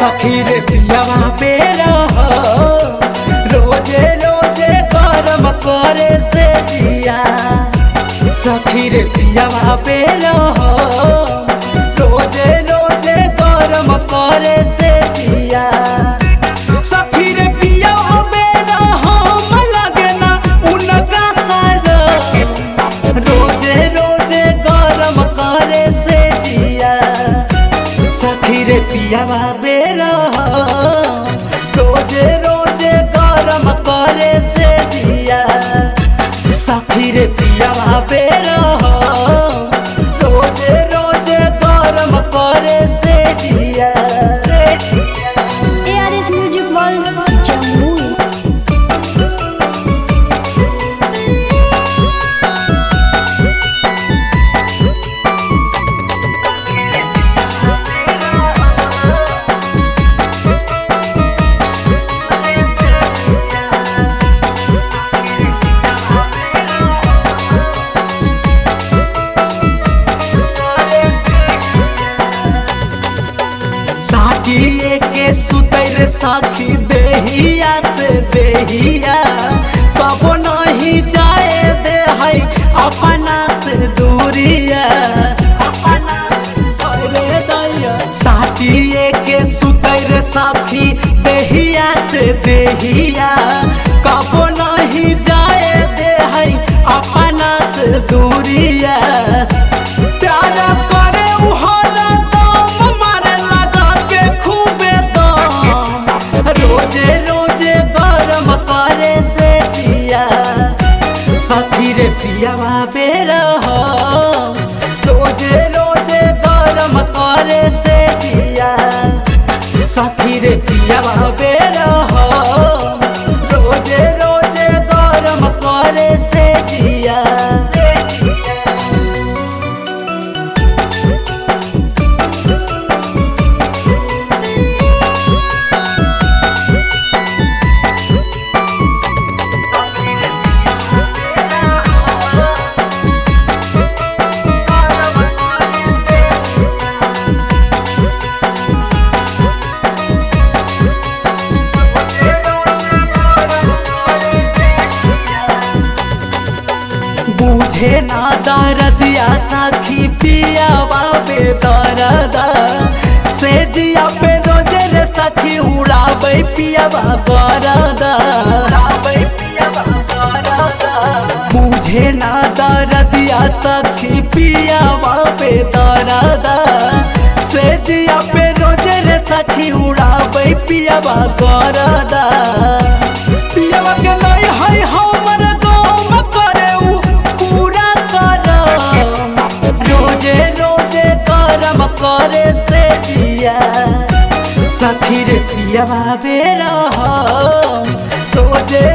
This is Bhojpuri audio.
सखी रे पियावा बेरा रोजे रोजे करम करे से जिया। सखी रे पियावा बेरा रोजे रोजे करम करे से जिया। सखी रे पियावा बेरा हम लगना उनका सारा रोजे रोजे करम करे से जिया। सखी रे पियावा बेरा रोजे रोजे करम करे से जिया। सखी रे पियावा बेरा रोजे रोजे करम करे से जिया। ARS Music World Jammu. साथी के सुतर सखी देहिया से देहिया कबो नहीं जाए दे है अपना से दूरिया। साथी के सुतर सखी देहिया से देहिया कबो नहीं जाए दे है अपना से दूरिया। प्यार करे उहरा दम मारे लगा के खूबे दम रोजे रोजे करम करे से जिया। सखी रे पियावा बेरा रोजे रोजे करम करे से जिया। सखी रे पियावा बेरा रोजे रोजे करम करे से जिया। बुझे ना दर्दिया सखी पियावा बेदर्दा से जिया पे रोजे रे सखी उड़ाबै पियावा गरदा। बुझे ना दर्दिया सखी पियावा बेदर्दा से जिया पे रोजे रे सखी उड़ाबै पियावा गरदा। पियावा के नहीं है हमर दम करे उ पूरा करम रोजे रोजे करम करे से जिया। सखी रे पियावा बेरा रोजे